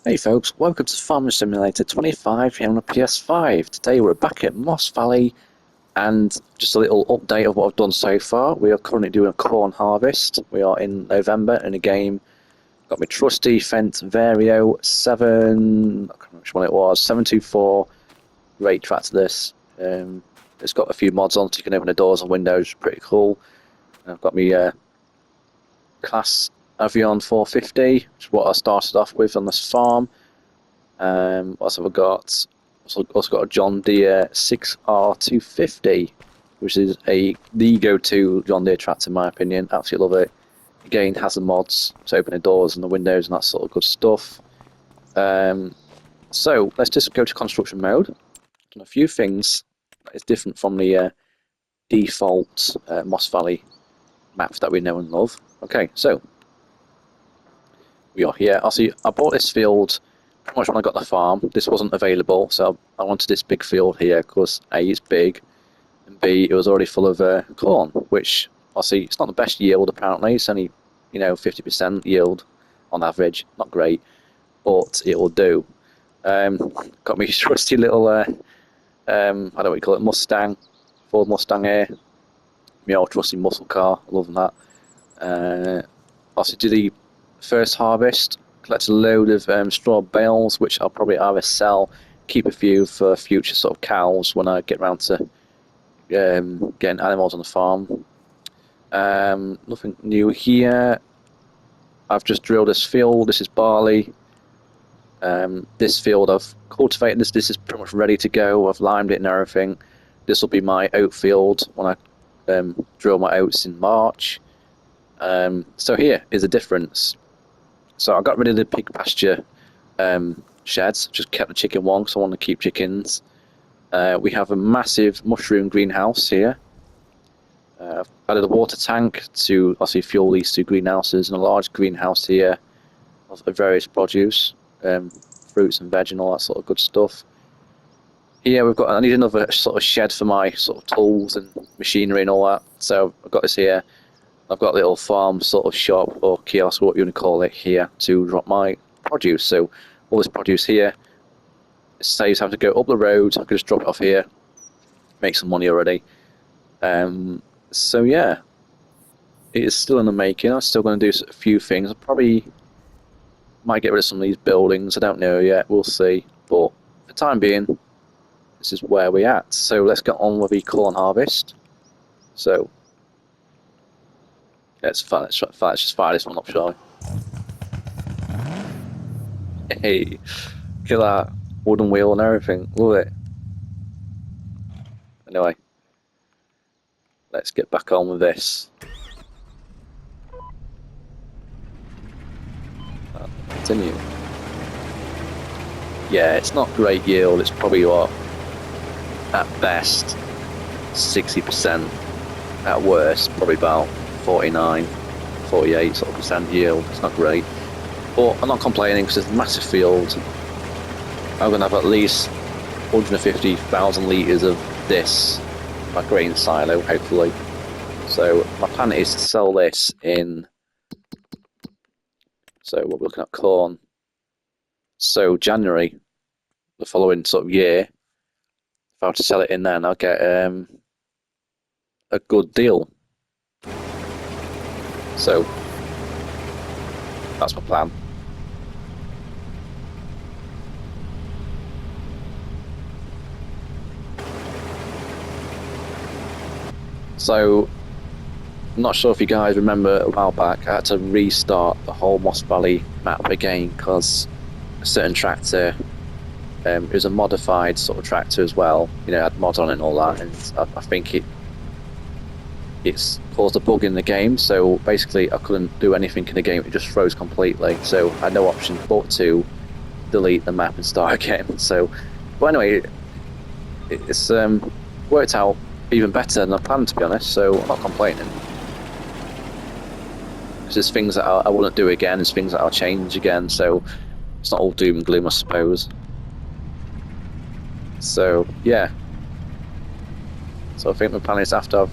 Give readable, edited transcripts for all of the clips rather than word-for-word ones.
Hey folks, welcome to Farming Simulator 25 here on the PS5. Today we're back at Moss Valley and just a little update of what I've done so far. We are currently doing a corn harvest. We are in November in a game. Got my trusty Fendt Vario 7, I can't remember which one it was, 724 rate tractor this. It's got a few mods on so you can open the doors and windows, pretty cool. I've got my class Avion 450, which is what I started off with on this farm. What else have I got? Also got a John Deere 6R250, which is the go-to John Deere tractor in my opinion. Absolutely love it. Again, has the mods to open the doors and the windows and that sort of good stuff. So let's just go to construction mode. Done a few things that is different from the default Moss Valley map that we know and love. Okay, so we are here. I bought this field pretty much when I got the farm. This wasn't available, so I wanted this big field here because A, it's big, and B, it was already full of corn, which it's not the best yield apparently. It's only 50% yield on average. Not great, but it will do. Got me trusty little I don't know what you call it, Mustang, Ford Mustang here. My old trusty muscle car, loving that. Also did the first harvest, collected a load of straw bales, which I'll probably either sell, keep a few for future sort of cows when I get around to getting animals on the farm. Nothing new here. I've just drilled this field. This is barley. This field I've cultivated. This is pretty much ready to go. I've limed it and everything. This will be my oat field when I drill my oats in March. So here is the difference. So I got rid of the pig pasture sheds, just kept the chicken one because I want to keep chickens. We have a massive mushroom greenhouse here. I've added a water tank to obviously fuel these two greenhouses, and a large greenhouse here of various produce, fruits and veg and all that sort of good stuff. Here I need another sort of shed for my sort of tools and machinery and all that. So I've got this here. I've got a little farm sort of shop or kiosk, what you want to call it, here to drop my produce. So all this produce here, it saves having to go up the road. I can just drop it off here, make some money already. So yeah, it is still in the making. I'm still going to do a few things. I probably might get rid of some of these buildings. I don't know yet. We'll see. But for the time being, this is where we're at. So let's get on with the corn harvest. So let's just fire this one up, shall we? Hey, look at that wooden wheel and everything. Love it. Anyway, let's get back on with this. Continue. Yeah, it's not great yield. It's probably what, at best, 60%. At worst, probably about 49, 48 sort of percent yield. It's not great, but I'm not complaining because it's a massive field. I'm going to have at least 150,000 litres of this, my grain silo, hopefully. So my plan is to sell this in, so we're looking at corn. So January, the following sort of year, if I were to sell it in then, I'll get a good deal. So that's my plan. So I'm not sure if you guys remember a while back, I had to restart the whole Moss Valley map again because a certain tractor, it was a modified sort of tractor as well, had mods on it and all that, and I think it's caused a bug in the game. So basically I couldn't do anything in the game, it just froze completely, so I had no option but to delete the map and start again. So but anyway, it's worked out even better than I planned, to be honest, so I'm not complaining. There's things that I wouldn't do again, there's things that I'll change again, so it's not all doom and gloom, I suppose. So yeah, so I think my plan is, after I've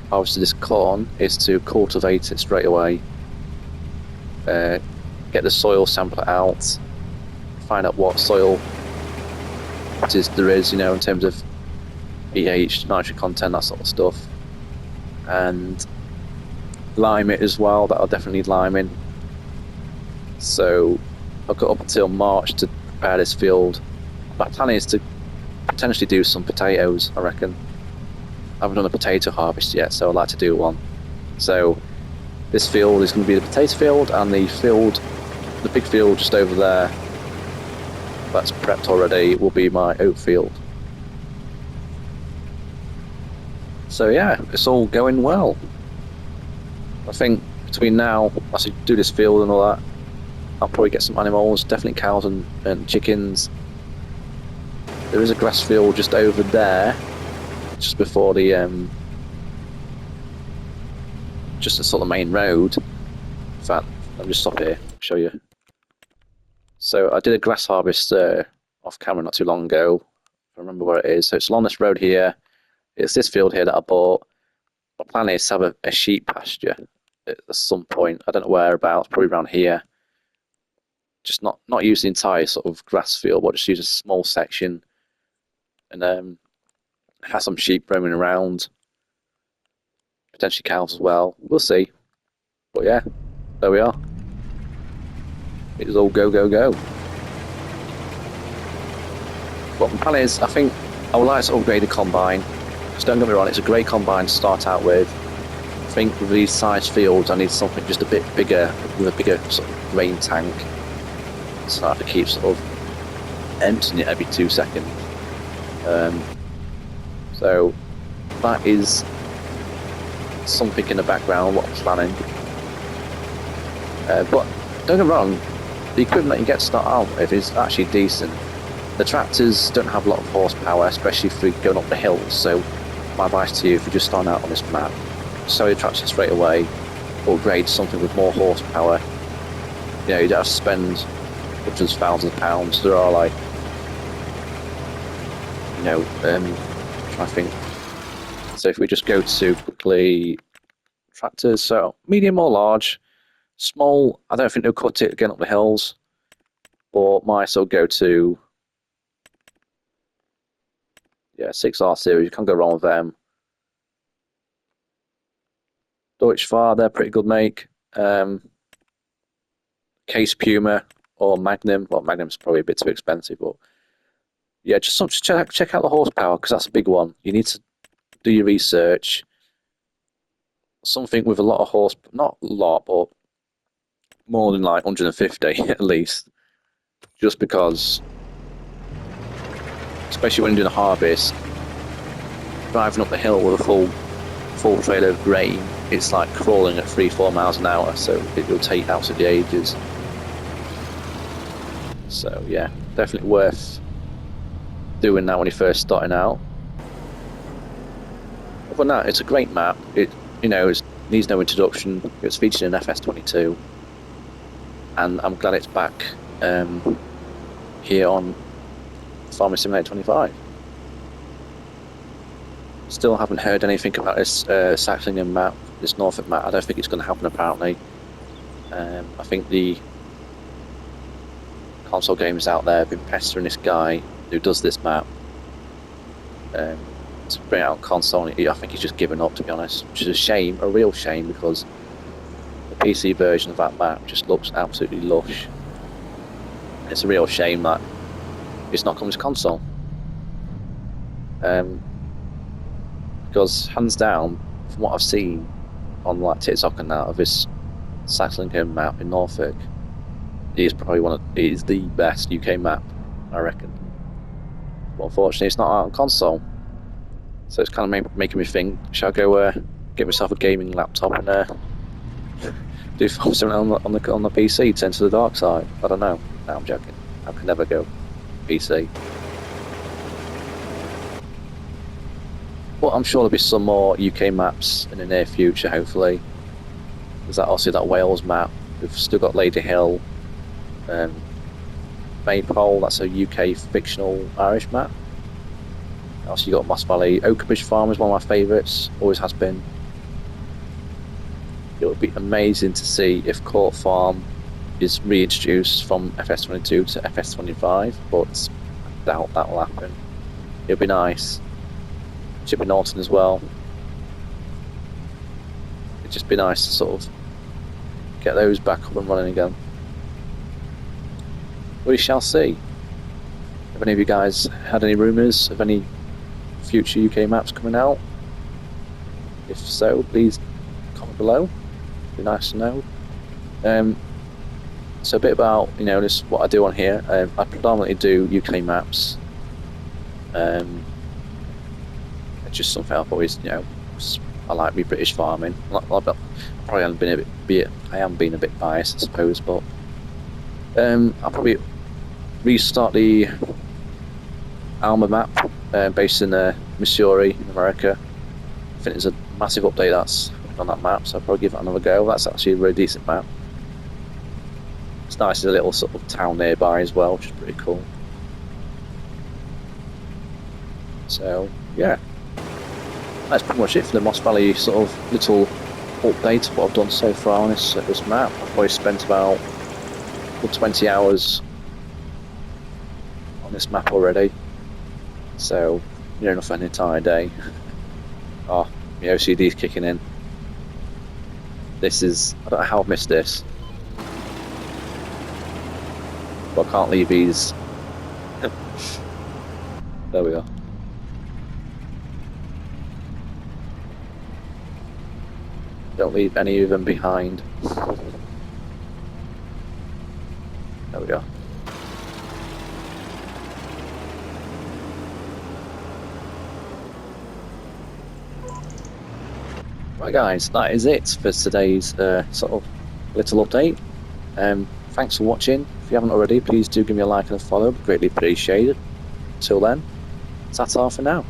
harvested this corn, is to cultivate it straight away, get the soil sampler out, find out what soil there is, you know, in terms of pH, nitrogen content, that sort of stuff, and lime it as well. That'll definitely need liming. So I've got up until March to prepare this field. My plan is to potentially do some potatoes, I reckon. I haven't done a potato harvest yet, so I'd like to do one. So this field is going to be the potato field, and the big field just over there, that's prepped already, will be my oat field. So yeah, it's all going well. I think between now, as I do this field and all that, I'll probably get some animals, definitely cows and chickens. There is a grass field just over there, just before the just the sort of main road. In fact, I'll just stop here, show you. So I did a grass harvest off camera not too long ago. I remember where it is. So it's along this road here. It's this field here that I bought. My plan is to have a sheep pasture at some point. I don't know whereabouts, probably around here. Just not use the entire sort of grass field, but just use a small section, and have some sheep roaming around. Potentially cows as well. We'll see. But yeah, there we are. It is all go, go, go. But my plan is, I think I would like to upgrade the combine. Just don't get me wrong, it's a great combine to start out with. I think with these size fields, I need something just a bit bigger, with a bigger sort of grain tank. So I have to keep sort of emptying it every 2 seconds. So that is something in the background, what I'm planning. But don't get me wrong, the equipment that you get to start out with is actually decent. The tractors don't have a lot of horsepower, especially if you're going up the hills. So my advice to you, if you're just starting out on this map, sell your tractor straight away, upgrade something with more horsepower. You know, you don't have to spend hundreds of thousands of pounds. There are like, you know, I'm trying to think. So if we just go to quickly tractors, so medium or large, small, I don't think they'll cut it again up the hills, but might still go to 6R series. You can't go wrong with them. Deutsche Fahr, they're pretty good make. Case Puma or Magnum. Well, Magnum's probably a bit too expensive, but yeah, just check out the horsepower, because that's a big one. You need to do your research. Something with a lot of horsepower, not a lot, but more than like 150 at least. Just because, especially when you're doing a harvest, driving up the hill with a full trailer of grain, it's like crawling at 3-4 miles an hour, so it will take absolutely ages. So yeah, definitely worth doing that when you're first starting out. Other than that, it's a great map. It needs no introduction. It's featured in FS22, and I'm glad it's back here on Farming Simulator 25. Still haven't heard anything about this Saxlingham map, this Norfolk map. I don't think it's going to happen apparently. I think the console games out there have been pestering this guy who does this map to bring out console. I think he's just given up, to be honest, which is a shame, a real shame, because the PC version of that map just looks absolutely lush. It's a real shame that it's not coming to console. Because hands down, from what I've seen on like TikTok and that of this Saxlingham map in Norfolk, it is the best UK map, I reckon. But unfortunately, it's not out on console, so it's kind of making me think: should I go get myself a gaming laptop and do something on the PC, turn to the dark side? I don't know. No, I'm joking. I could never go PC. But I'm sure there'll be some more UK maps in the near future, hopefully. There's that Wales map. We've still got Lady Hill, Maypole, that's a UK fictional Irish map. Also you got Moss Valley. Oakbridge Farm is one of my favourites, always has been. It would be amazing to see if Court Farm is reintroduced from FS22 to FS25, but I doubt that will happen. It'll be nice. Chippy Norton as well. It'd just be nice to sort of get those back up and running again. We shall see. Have any of you guys had any rumours of any future UK maps coming out? If so, please comment below. It'd be nice to know. So a bit about, you know, just what I do on here. I predominantly do UK maps. It's just something I've always, you know, I like me British farming. I am being a bit biased, I suppose, but I'll probably restart the Alma map based in Missouri, in America. I think there's a massive update that's on that map, so I'll probably give it another go. That's actually a really decent map. It's nice, there's a little sort of town nearby as well, which is pretty cool. So yeah, that's pretty much it for the Moss Valley sort of little update of what I've done so far on this map. I've probably spent about 20 hours on this map already, so near enough an entire day. Oh, my OCD's kicking in. This is, I don't know how I've missed this, but I can't leave these. There we are. Don't leave any of them behind. There we go. Right guys, that is it for today's sort of little update. Thanks for watching. If you haven't already, please do give me a like and a follow. Greatly appreciated. Until then, ta-ta for now.